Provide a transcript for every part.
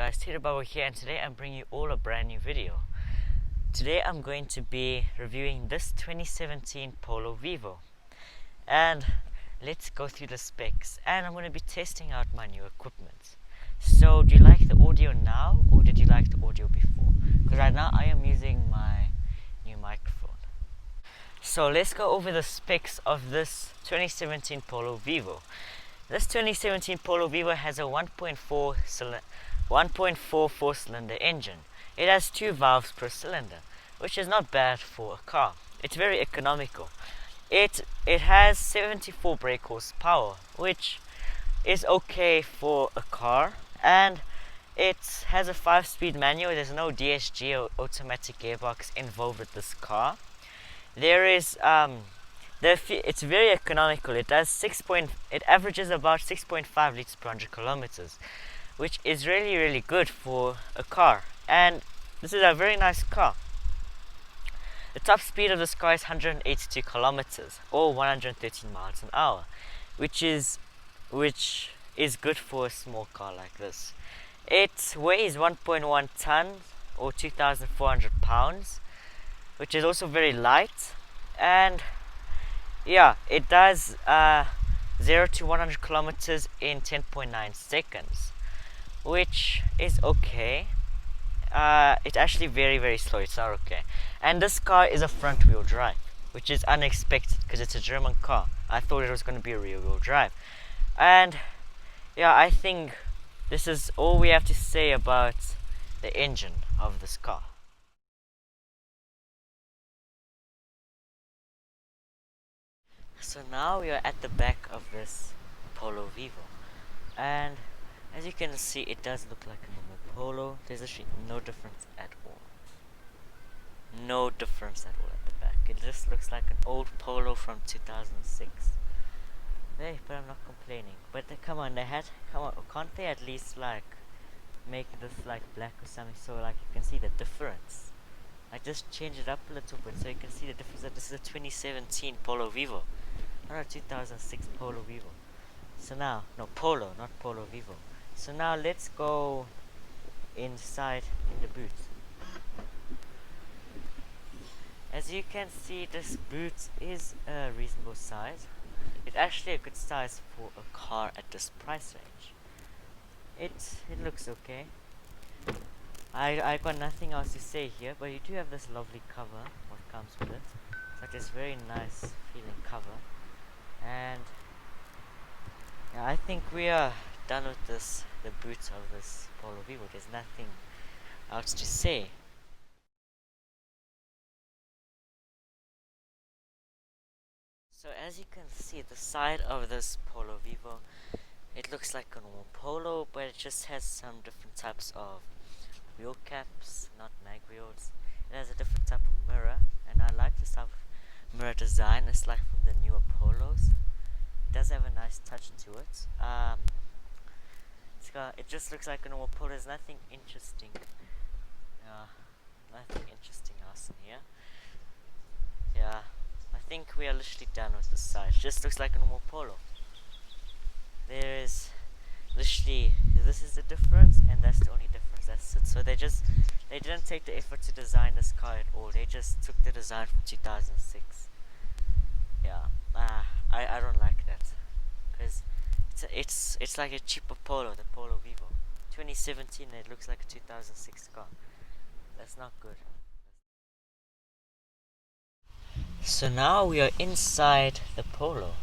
guys, Baba here, and today I'm bringing you all a brand new video. Today I'm going to be reviewing this 2017 Polo Vivo, and let's go through the specs, and I'm going to be testing out my new equipment. So do you like the audio now, or did you like the audio before? Because right now I am using my new microphone. So let's go over the specs of this 2017 Polo Vivo. This 2017 Polo Vivo has a 1.44 cylinder engine. It has 2 valves per cylinder, which is not bad for a car. It's very economical. It has 74 brake horsepower, which is okay for a car, and it has a 5-speed manual. There's no DSG or automatic gearbox involved with this car. There is it's very economical. It averages about 6.5 liters per 100 kilometers, which is really good for a car. And this is a very nice car. The top speed of this car is 182 kilometers or 113 miles an hour, which is good for a small car like this. It weighs 1.1 tons or 2,400 pounds, which is also very light. And yeah, it does 0 to 100 kilometers in 10.9 seconds, which is okay. It's actually very slow. It's not okay. And this car is a front wheel drive, which is unexpected because it's a German car. I thought it was going to be a rear wheel drive. And yeah, I think this is all we have to say about the engine of this car. So now we are at the back of this Polo Vivo, and as you can see, it does look like a normal Polo. There's actually no difference at all. No difference at all at the back. It just looks like an old Polo from 2006. Hey, but I'm not complaining. But come on, can't they at least like make this like black or something so like you can see the difference? Like just change it up a little bit so you can see the difference that this is a 2017 Polo Vivo. Not a 2006 Polo Vivo. So now, no, Polo, not Polo Vivo. So now let's go inside in the boot. As you can see, this boot is a reasonable size. It's actually a good size for a car at this price range. It looks okay. I got nothing else to say here, but you do have this lovely cover, what comes with it. It's like this very nice feeling cover. And yeah, I think we are done with the boot of this Polo Vivo. There's nothing else to say. So as you can see, the side of this Polo Vivo, it looks like a normal Polo, but it just has some different types of wheel caps, not mag wheels. It has a different type of mirror, and I like this type of mirror design. It's like from the newer Polos. It does have a nice touch to it. It just looks like a normal Polo. There's nothing interesting. Nothing interesting else in here. Yeah, I think we are literally done with this side. It just looks like a normal Polo. There is literally, this is the difference, and that's the only difference. That's it. So they didn't take the effort to design this car at all. They just took the design from 2006. Yeah, I don't like that, because it's like a cheaper Polo, the Polo Vivo. 2017, it looks like a 2006 car. That's not good. So now we are inside the Polo,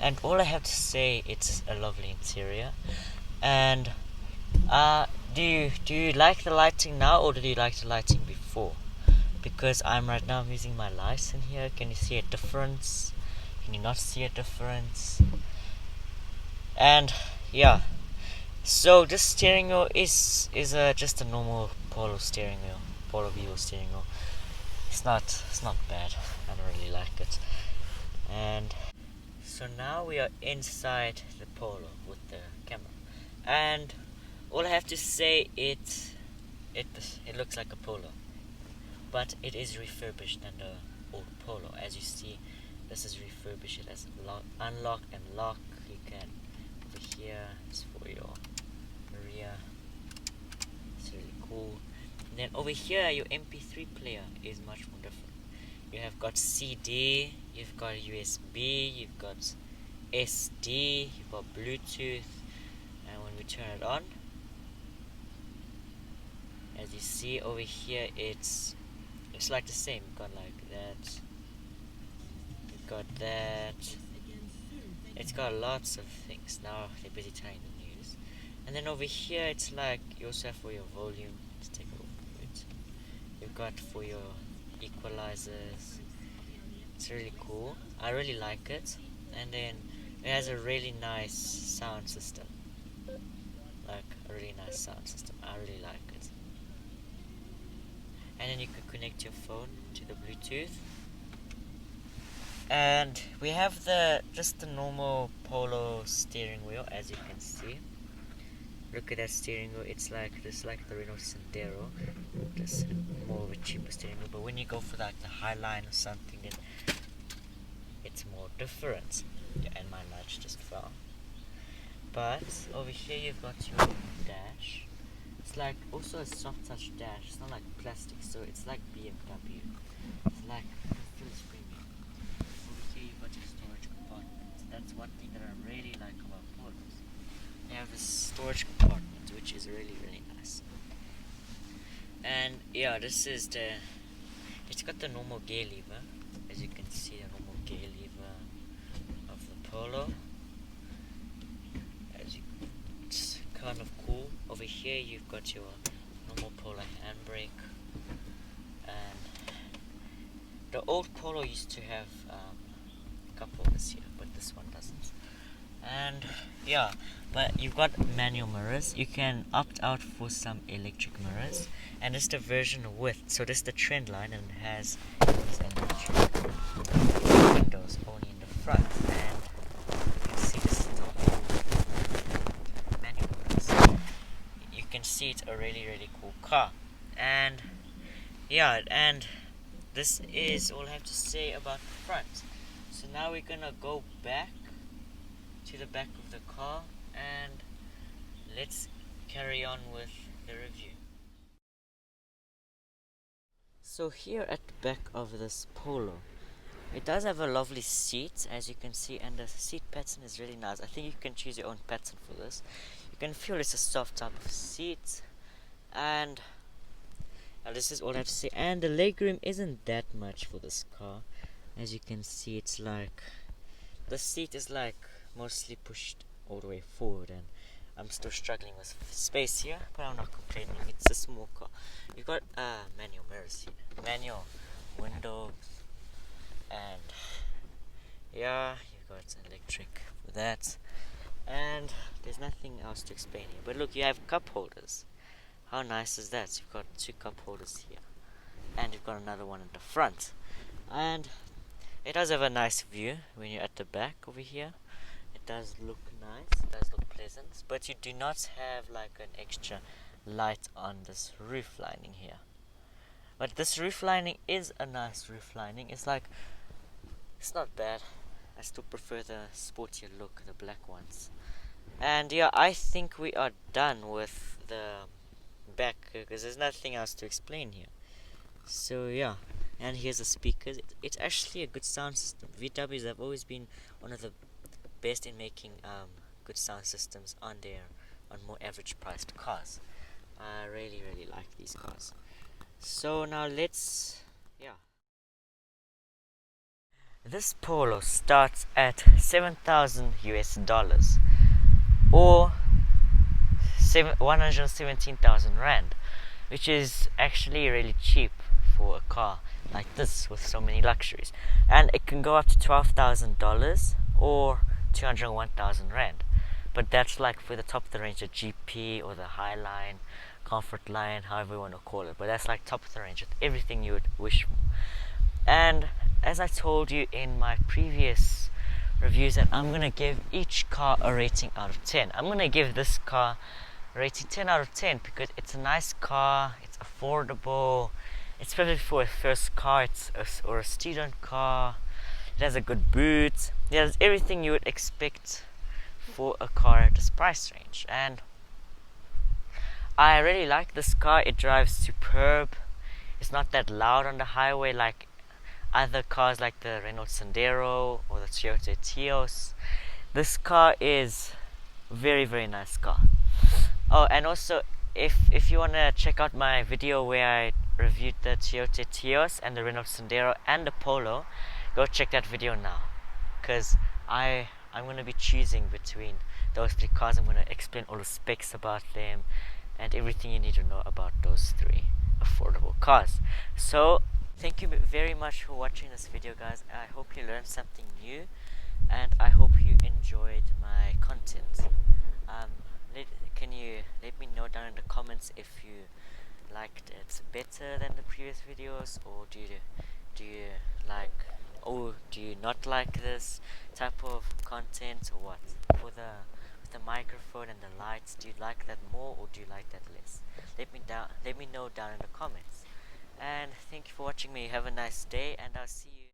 and all I have to say, it's a lovely interior. And do you like the lighting now, or did you like the lighting before? Because I'm using my lights in here. Can you see a difference? Can you not see a difference? And yeah, so this steering wheel is just a normal Polo steering wheel, Polo Vivo steering wheel. It's not bad. I don't really like it. And so now we are inside the Polo with the camera, and all I have to say, it looks like a Polo, but it is refurbished and an old Polo. As you see, this is refurbished. It has unlock and lock. You can over here is for your rear really cool. And then over here, your MP3 player is much more different. You have got CD, you've got USB, you've got SD, you've got Bluetooth, and when we turn it on, as you see over here, it's like the same. You've got like that, you've got that. It's got lots of things. Now they're busy telling the news. And then over here, it's like you also have for your volume. Let's take a look at it. You've got for your equalizers. It's really cool. I really like it. And then it has a really nice sound system. Like a really nice sound system. I really like it. And then you can connect your phone to the Bluetooth. And we have just the normal Polo steering wheel, as you can see. Look at that steering wheel. It's like the Renault Sandero, just more of a cheaper steering wheel. But when you go for like the Highline or something, then it's more different. Yeah, and my lights just fell. But over here you've got your dash. It's like also a soft touch dash. It's not like plastic, so it's like BMW. It's like feels premium. Over here you've got your storage compartment. That's one thing that I really like about Polos. They have this storage compartment, which is really, really nice. And yeah, this is it's got the normal gear lever, as you can see, the normal gear lever of the Polo. It's kind of cool. Over here you've got your normal Polo handbrake, and the old Polo used to have cup holders here, but this one doesn't. And yeah, but you've got manual mirrors. You can opt out for some electric mirrors, and it's the version with, so this is the trend line, and it has these electric windows only in the front, and you can see this is the manual mirrors. You can see it's a really, really cool car. And yeah, and this is all I have to say about the front. So now we're gonna go back to the back of the car and let's carry on with the review. So here at the back of this Polo, it does have a lovely seat, as you can see, and the seat pattern is really nice. I think you can choose your own pattern for this. You can feel it's a soft type of seat, and this is all I have to say. And the legroom isn't that much for this car. As you can see, it's like the seat is like mostly pushed all the way forward, and I'm still struggling with space here, but I'm not complaining. It's a small car. You've got manual mirrors here, manual windows, and yeah, you've got electric for that, and there's nothing else to explain here. But look, you have cup holders. How nice is that? So you've got 2 cup holders here, and you've got another one in the front, and it does have a nice view when you're at the back over here. It does look nice, it does look pleasant, but you do not have like an extra light on this roof lining here. But this roof lining is a nice roof lining. It's like, it's not bad. I still prefer the sportier look, the black ones. And yeah, I think we are done with the back, because there's nothing else to explain here. So yeah, and here's the speakers. It's actually a good sound system. VWs have always been one of the best in making good sound systems on more average priced cars. I really, really like these cars. So now let's, yeah. This Polo starts at $7,000 or 117,000 Rand, which is actually really cheap for a car like this with so many luxuries. And it can go up to $12,000 or 201,000 Rand. But that's like for the top of the range, the GP or the Highline, Comfort Line, however you want to call it. But that's like top of the range with everything you would wish for. And as I told you in my previous reviews, that I'm going to give each car a rating out of 10. I'm going to give this car a rating 10 out of 10 because it's a nice car, it's affordable, it's perfect for a first car, or a student car. It has a good boot. It has everything you would expect for a car at this price range. And I really like this car. It drives superb. It's not that loud on the highway like other cars like the Renault Sandero or the Toyota Etios. This car is very nice car. Oh, and also if you want to check out my video where I reviewed the Toyota Etios and the Renault Sandero and the Polo, go check that video now, because I'm going to be choosing between those three cars. I'm going to explain all the specs about them and everything you need to know about those three affordable cars. So thank you very much for watching this video, guys. I hope you learned something new, and I hope you enjoyed my content. Can you let me know down in the comments if you liked it better than the previous videos, or do you like, or do you not like this type of content, or what? For the microphone and the lights, do you like that more or do you like that less? Let me know down in the comments. And thank you for watching me. Have a nice day, and I'll see you